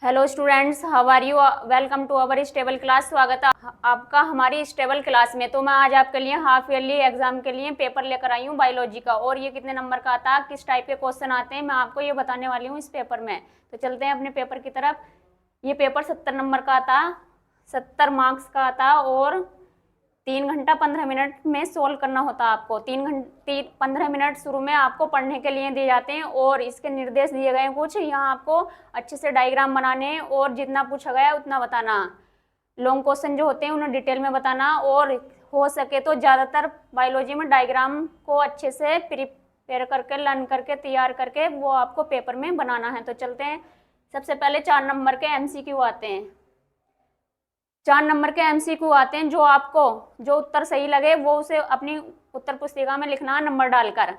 Hello students, how are you? Welcome to our stable class. स्वागत है आपका हमारी स्टेबल क्लास में। तो मैं आज आपके लिए हाफ ईयरली एग्जाम के लिए पेपर लेकर आई हूँ बायोलॉजी का, और ये कितने नंबर का आता है, किस टाइप के क्वेश्चन आते हैं, मैं आपको ये बताने वाली हूँ इस पेपर में। तो चलते हैं अपने पेपर की तरफ। ये पेपर 70 नंबर का आता, 70 मार्क्स का आता, और 3 घंटा 15 मिनट में सोल्व करना होता है आपको। 15 मिनट शुरू में आपको पढ़ने के लिए दिए जाते हैं, और इसके निर्देश दिए गए हैं कुछ। यहाँ आपको अच्छे से डायग्राम बनाने, और जितना पूछा गया है उतना बताना। लॉन्ग क्वेश्चन जो होते हैं उन्हें डिटेल में बताना, और हो सके तो ज़्यादातर बायोलॉजी में डायग्राम को अच्छे से प्रिपेयर करके, लर्न करके, तैयार करके वो आपको पेपर में बनाना है। तो चलते हैं। सबसे पहले 4 नंबर के MCQ आते हैं। 4 नंबर के MCQ आते हैं, जो आपको जो उत्तर सही लगे वो उसे अपनी उत्तर पुस्तिका में लिखना नंबर डालकर।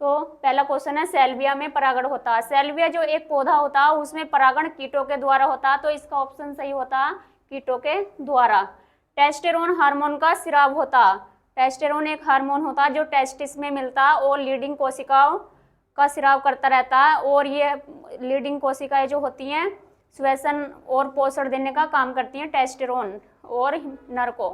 तो पहला क्वेश्चन है, सेल्विया में परागण होता है। सेल्विया जो एक पौधा होता है उसमें परागण कीटों के द्वारा होता है, तो इसका ऑप्शन सही होता कीटों के द्वारा। टेस्टेरोन हार्मोन का स्राव होता। टेस्टेरोन एक हार्मोन होता है जो टेस्टिस में मिलता और लीडिंग कोशिकाओं का स्राव करता रहता है, और ये लीडिंग कोशिकाएं जो होती हैं श्वसन और पोषण देने का काम करती हैं टेस्टेरोन और नर को।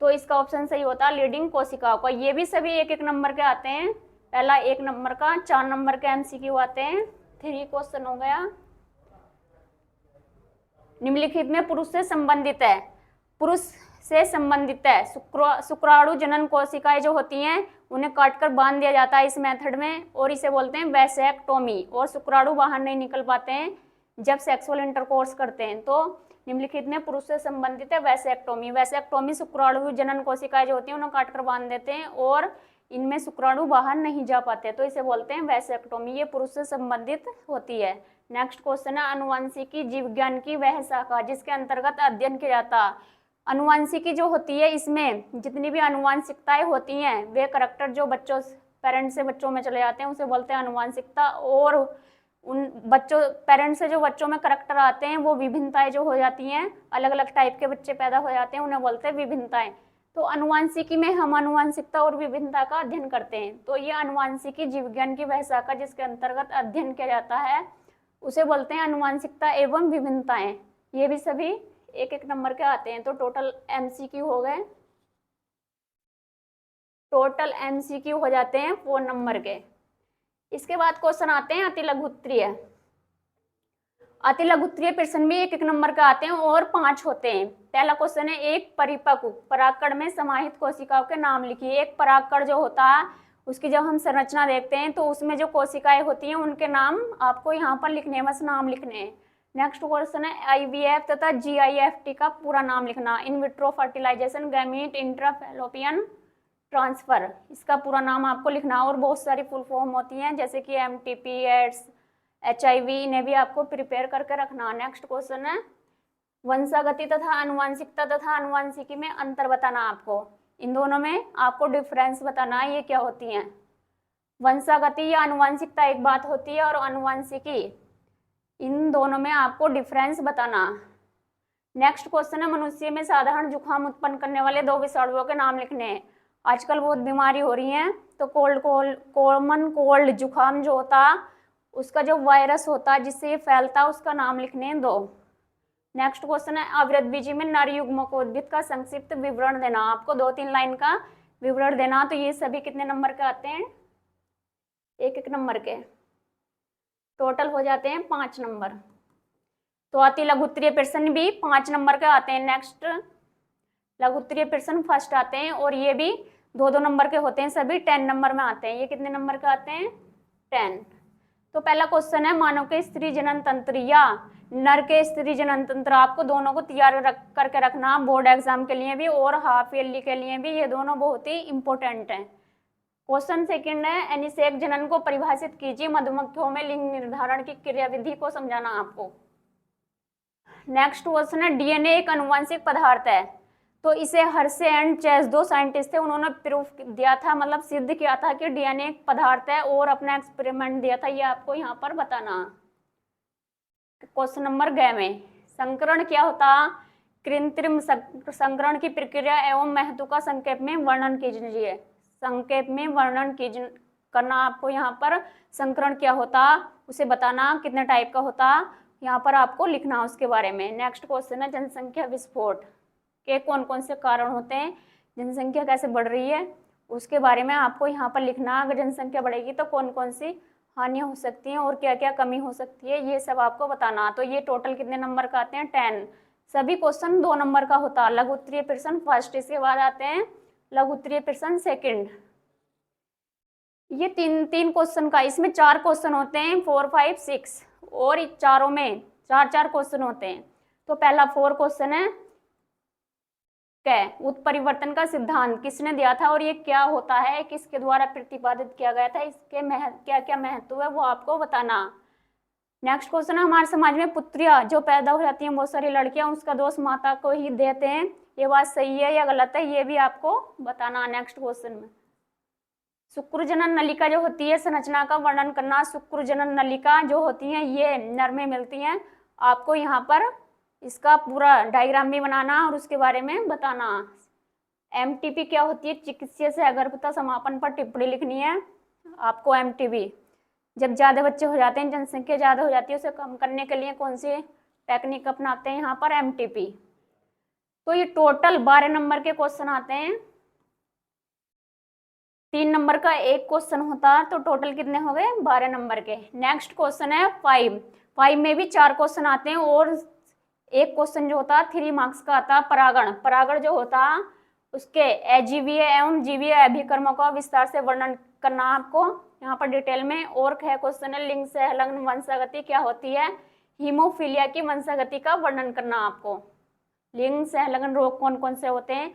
तो इसका ऑप्शन सही होता है लीडिंग कोशिकाओं का। ये भी सभी एक एक नंबर के आते हैं। पहला 1 नंबर का, 4 नंबर के MCQ आते हैं। 3 क्वेश्चन हो गया। निम्नलिखित में पुरुष से संबंधित है, पुरुष से संबंधित है शुक्राणु जनन कोशिकाएं जो होती हैं उन्हें काटकर बांध दिया जाता है इस मेथड में, और इसे बोलते हैं वैसेक्टोमी। और शुक्राणु बाहर नहीं निकल पाते हैं जब सेक्सुअल इंटरकोर्स करते हैं। तो निम्नलिखित में पुरुष से संबंधित है वैसेक्टोमी। वैसेक्टोमी शुक्राणु जनन कोशिकाएं जो होती हैं उन्हें काटकर बांध देते हैं, और इनमें शुक्राणु बाहर नहीं जा पाते, तो इसे बोलते हैं वैसेक्टोमी। ये पुरुष से संबंधित होती है। नेक्स्ट क्वेश्चन है, अनुवांशिकी जीव विज्ञान की वह शाखा जिसके अंतर्गत अध्ययन किया जाता। अनुवांशिकी जो होती है, इसमें जितनी भी अनुवांशिकताएं होती हैं वे करैक्टर जो बच्चों पेरेंट्स से बच्चों में चले जाते हैं उसे बोलते हैं अनुवांशिकता, और उन बच्चों पेरेंट्स से जो बच्चों में करैक्टर आते हैं वो विभिन्नताएं जो हो जाती हैं, अलग अलग टाइप के बच्चे पैदा हो जाते हैं, उन्हें बोलते हैं विभिन्नताएं। तो अनुवांशिकी में हम अनुवांशिकता और विभिन्नता का अध्ययन करते हैं। तो ये अनुवांशिकी जीव विज्ञान की वह शाखा जिसके अंतर्गत अध्ययन किया जाता है उसे बोलते हैं अनुवांशिकता एवं विभिन्नताएं। ये भी सभी एक एक नंबर के आते हैं। तो टोटल MCQ हो गए, टोटल MCQ हो जाते हैं 4 नंबर के। इसके बाद क्वेश्चन आते हैं अतिलघुत्तरीय। अतिलघुत्तरीय प्रश्न भी एक एक नंबर के आते हैं, और 5 होते हैं। पहला क्वेश्चन है, एक परिपक्व परागकण में समाहित कोशिकाओं के नाम लिखिए। एक परागकण जो होता है उसकी जब हम संरचना देखते हैं तो उसमें जो कोशिकाएं होती हैं उनके नाम आपको यहाँ पर लिखने हैं, बस नाम लिखने हैं। नेक्स्ट क्वेश्चन है, IVF तथा GIFT का पूरा नाम लिखना। In vitro fertilization, gamete intrafallopian transfer, इसका पूरा नाम आपको लिखना। और बहुत सारी फुल फॉर्म होती हैं जैसे कि MTP, एड्स, HIV, इन्हें भी आपको प्रिपेयर करके रखना। नेक्स्ट क्वेश्चन है, वंशागति तथा अनुवांशिकता तथा अनुवांशिकी में अंतर बताना। आपको इन दोनों में आपको डिफरेंस बताना है, ये क्या होती हैं। वंशागति या अनुवांशिकता एक बात होती है, और अनुवांशिकी, इन दोनों में आपको डिफरेंस बताना। नेक्स्ट क्वेश्चन है, मनुष्य में साधारण जुकाम उत्पन्न करने वाले 2 विषाणुओं के नाम लिखने हैं। आजकल बहुत बीमारी हो रही है, तो कॉमन कोल्ड जुकाम जो होता उसका जो वायरस होता जिससे ये फैलता उसका नाम लिखने हैं 2। नेक्स्ट क्वेश्चन है, आवृतबीजी में नर युग्मकोद्भिद का संक्षिप्त विवरण देना। आपको 2-3 लाइन का विवरण देना। तो ये सभी कितने नंबर के आते हैं, एक एक नंबर के। टोटल हो जाते हैं 5 नंबर। तो अति लघुत्तरीय प्रश्न भी 5 नंबर के आते हैं। नेक्स्ट लघुत्तरीय प्रश्न फर्स्ट आते हैं, और ये भी 2-2 नंबर के होते हैं, सभी 10 नंबर में आते हैं। ये कितने नंबर के आते हैं, 10। तो पहला क्वेश्चन है, मानव के स्त्री जनन तंत्र या नर के स्त्री जनन तंत्र। आपको दोनों को तैयार करके रखना बोर्ड एग्जाम के लिए भी और हाफ ईयरली के लिए भी, ये दोनों बहुत ही इंपॉर्टेंट हैं। क्वेश्चन सेकंड है, एनिसेक जनन को परिभाषित कीजिए। मधुमक्खियों में लिंग निर्धारण की क्रियाविधि को समझाना आपको। नेक्स्ट क्वेश्चन है, DNA एक अनुवांशिक पदार्थ है। तो इसे हर्शे एंड चेस 2 साइंटिस्ट थे, उन्होंने प्रूफ दिया था, मतलब सिद्ध किया था कि DNA एक पदार्थ है, और अपना एक्सपेरिमेंट दिया था, ये आपको यहाँ पर बताना। क्वेश्चन नंबर ग में, संकरण क्या होता। कृत्रिम संकरण की प्रक्रिया एवं महत्व का संक्षेप में वर्णन कीजिए। संक्षेप में वर्णन करना आपको यहाँ पर। संकरण क्या होता उसे बताना, कितने टाइप का होता, यहाँ पर आपको लिखना है उसके बारे में। नेक्स्ट क्वेश्चन है जनसंख्या विस्फोट के कौन कौन से कारण होते हैं, जनसंख्या कैसे बढ़ रही है उसके बारे में आपको यहाँ पर लिखना। अगर जनसंख्या बढ़ेगी तो कौन कौन सी हानियाँ हो सकती हैं और क्या क्या कमी हो सकती है, ये सब आपको बताना। तो ये टोटल कितने नंबर का आते हैं, 10। सभी क्वेश्चन 2 नंबर का होता है। लघु उत्तरीय प्रश्न फर्स्ट, इसके बाद आते हैं लघु उत्तरीय प्रश्न सेकंड। ये तीन क्वेश्चन का, इसमें 4 क्वेश्चन होते हैं, 4, 5, 6, और चारों में 4 क्वेश्चन होते हैं। तो पहला 4 क्वेश्चन है उत्परिवर्तन का सिद्धांत किसने दिया था और ये क्या होता है, किसके द्वारा प्रतिपादित किया गया था, इसके क्या क्या महत्व है वो आपको बताना। नेक्स्ट क्वेश्चन है हमारे समाज में पुत्रियां जो पैदा हो जाती हैं, बहुत सारी लड़कियां, उसका दोष माता को ही देते हैं, ये बात सही है या गलत है, ये भी आपको बताना। नेक्स्ट क्वेश्चन में शुक्र जनन नलिका जो होती है, संरचना का वर्णन करना। शुक्र जनन नलिका जो होती है ये नर में मिलती हैं, आपको यहाँ पर इसका पूरा डायग्राम भी बनाना और उसके बारे में बताना। एमटीपी क्या होती है, चिकित्सीय सहगर्भता समापन पर टिप्पणी लिखनी है आपको। एमटीपी जब ज़्यादा बच्चे हो जाते हैं, जनसंख्या ज़्यादा हो जाती है, उसे कम करने के लिए कौन सी टेक्निक अपनाते हैं यहाँ पर, एमटीपी। तो ये टोटल 12 नंबर के क्वेश्चन आते हैं, 3 नंबर का एक क्वेश्चन होता है, तो टोटल कितने हो गए, 12 नंबर के। नेक्स्ट क्वेश्चन है 5 में भी 4 क्वेश्चन आते हैं और एक क्वेश्चन जो होता है 3 मार्क्स का आता है परागण। परागण जो होता है उसके अजीवीय एवं जीवीय अभिकर्मों का विस्तार से वर्णन करना आपको यहाँ पर डिटेल में। और क्वेश्चन है लिंग सहलग्न वंशागति क्या होती है, हीमोफीलिया की वंशागति का वर्णन करना आपको। लिंग सहलग्न रोग कौन कौन से होते हैं,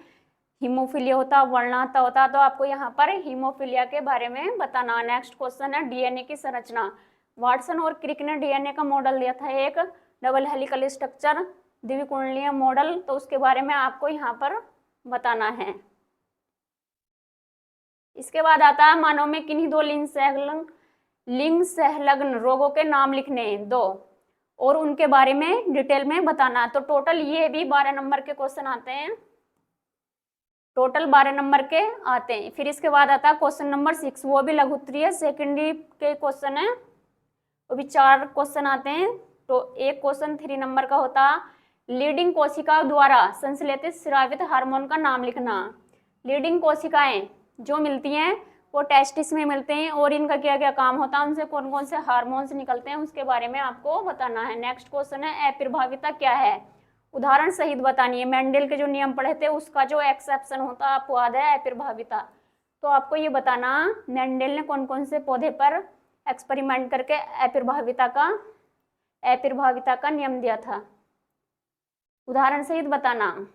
हीमोफीलिया होता, वर्णाता होता, तो आपको यहाँ पर हीमोफीलिया के बारे में बताना। नेक्स्ट क्वेश्चन है डीएनए की संरचना। वाटसन और क्रिक ने डीएनए का मॉडल दिया था, एक डबल हेलिकल स्ट्रक्चर द्विकुंडलीय मॉडल, तो उसके बारे में आपको यहाँ पर बताना है। इसके बाद आता है मानव में किन्हीं 2 लिंग सहलग्न रोगों के नाम लिखने 2 और उनके बारे में डिटेल में बताना। तो टोटल ये भी 12 नंबर के क्वेश्चन आते हैं, टोटल 12 नंबर के आते हैं। फिर इसके बाद आता है क्वेश्चन नंबर 6, वो भी लघु उत्तरीय सेकेंडरी के क्वेश्चन है, वो भी 4 क्वेश्चन आते हैं। तो एक क्वेश्चन 3 नंबर का होता, लीडिंग कोशिका द्वारा संश्लेषित स्रावित हार्मोन का नाम लिखना। लीडिंग कोशिकाएं जो मिलती हैं वो टेस्टिस में मिलते हैं और इनका क्या क्या काम होता है, उनसे कौन कौन से हार्मोन्स निकलते हैं उसके बारे में आपको बताना है। नेक्स्ट क्वेश्चन है अप्रभाविता क्या है, उदाहरण सहित बतानी है। मेंडल के जो नियम पढ़े थे उसका जो एक्सेप्शन होता है अपवाद है अप्रभाविता, तो आपको ये बताना मेंडल ने कौन कौन से पौधे पर एक्सपेरिमेंट करके अप्रभाविता का नियम दिया था, उदाहरण सहित बताना।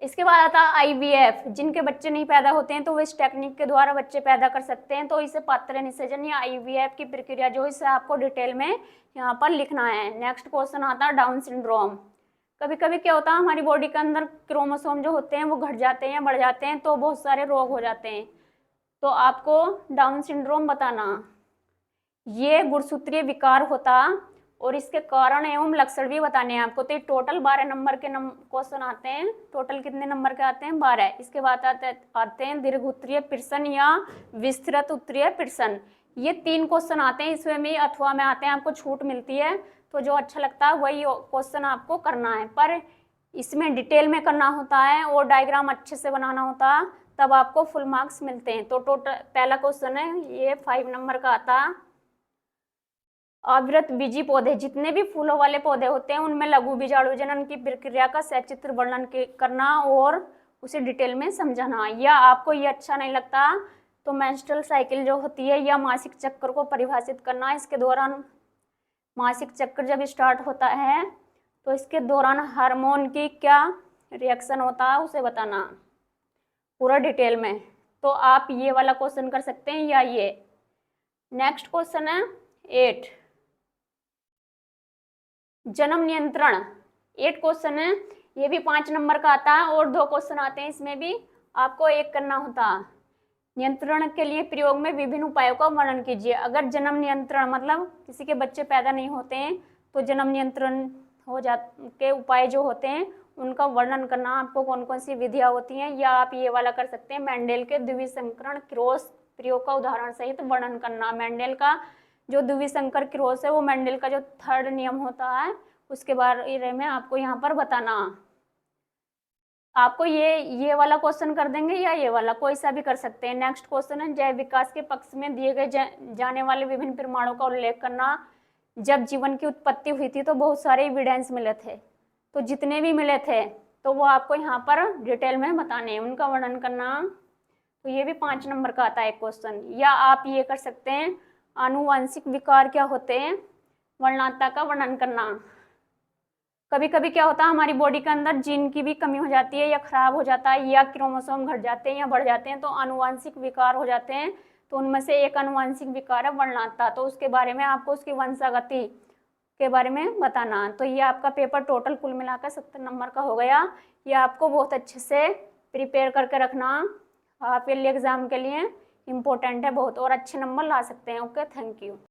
इसके बाद आता है आईवीएफ, जिनके बच्चे नहीं पैदा होते हैं तो वो इस टेक्निक के द्वारा बच्चे पैदा कर सकते हैं, तो इसे पात्र निषेचन या आईवीएफ की प्रक्रिया जो इसे आपको डिटेल में यहाँ पर लिखना है। नेक्स्ट क्वेश्चन आता है डाउन सिंड्रोम। कभी कभी क्या होता है हमारी बॉडी के अंदर क्रोमोसोम जो होते हैं वो घट जाते हैं, बढ़ जाते हैं, तो बहुत सारे रोग हो जाते हैं, तो आपको डाउन सिंड्रोम बताना। ये गुणसूत्रीय विकार होता और इसके कारण एवं लक्षण भी बताने हैं आपको। तो टोटल 12 नंबर के क्वेश्चन आते हैं, टोटल कितने नंबर के आते हैं, 12। इसके बाद आते हैं दीर्घ उत्तरीय प्रश्न या विस्तृत उत्तरीय प्रश्न। ये 3 क्वेश्चन आते हैं, इसमें भी अथवा में आते हैं, आपको छूट मिलती है, तो जो अच्छा लगता है वही क्वेश्चन आपको करना है, पर इसमें डिटेल में करना होता है और डायग्राम अच्छे से बनाना होता है, तब आपको फुल मार्क्स मिलते हैं। तो टोटल पहला क्वेश्चन है ये 5 नंबर का आता। अविरत बीजी पौधे, जितने भी फूलों वाले पौधे होते हैं उनमें लघु बीजाणु जनन की प्रक्रिया का सचित्र वर्णन करना और उसे डिटेल में समझाना। या आपको ये अच्छा नहीं लगता तो मेंस्ट्रुअल साइकिल जो होती है या मासिक चक्र को परिभाषित करना। इसके दौरान मासिक चक्र जब स्टार्ट होता है तो इसके दौरान हार्मोन की क्या रिएक्शन होता है उसे बताना पूरा डिटेल में। तो आप ये वाला क्वेश्चन कर सकते हैं या ये। नेक्स्ट क्वेश्चन है 8, जन्म नियंत्रण। 8 क्वेश्चन है, ये भी 5 नंबर का आता है और 2 क्वेश्चन आते हैं, इसमें भी आपको एक करना होता है। नियंत्रण के लिए प्रयोग में विभिन्न उपायों का वर्णन कीजिए। अगर जन्म नियंत्रण मतलब किसी के बच्चे पैदा नहीं होते हैं तो जन्म नियंत्रण के उपाय जो होते हैं उनका वर्णन करना, आपको कौन कौन सी विधियां होती हैं, या आप ये वाला कर सकते हैं मेंडेल के द्विसंकरण क्रॉस प्रयोग का उदाहरण सहित वर्णन करना। मेंडेल का जो द्विसंकर क्रॉस है वो मेंडल का जो थर्ड नियम होता है उसके बारे में आपको यहाँ पर बताना। आपको ये वाला क्वेश्चन कर देंगे या ये वाला, कोई सा भी कर सकते हैं। नेक्स्ट क्वेश्चन है, जैव विकास के पक्ष में दिए गए जाने वाले विभिन्न प्रमाणों का उल्लेख करना। जब जीवन की उत्पत्ति हुई थी तो बहुत सारे एविडेंस मिले थे, तो जितने भी मिले थे तो वो आपको यहाँ पर डिटेल में बताने हैं, उनका वर्णन करना। तो ये भी 5 नंबर का आता है क्वेश्चन। या आप ये कर सकते हैं, आनुवंशिक विकार क्या होते हैं, वर्णनात्मकता का वर्णन करना। कभी कभी क्या होता है, हमारी बॉडी के अंदर जीन की भी कमी हो जाती है या खराब हो जाता है या क्रोमोसोम घट जाते हैं या बढ़ जाते हैं, तो आनुवंशिक विकार हो जाते हैं। तो उनमें से एक आनुवंशिक विकार है वर्णनात्मकता, तो उसके बारे में आपको उसकी वंशागति के बारे में बताना। तो ये आपका पेपर टोटल कुल मिलाकर 70 नंबर का हो गया। ये आपको बहुत अच्छे से प्रिपेयर करके रखना, आप ये एग्जाम के लिए इम्पोर्टेंट है बहुत, और अच्छे नंबर ला सकते हैं। Okay, thank you.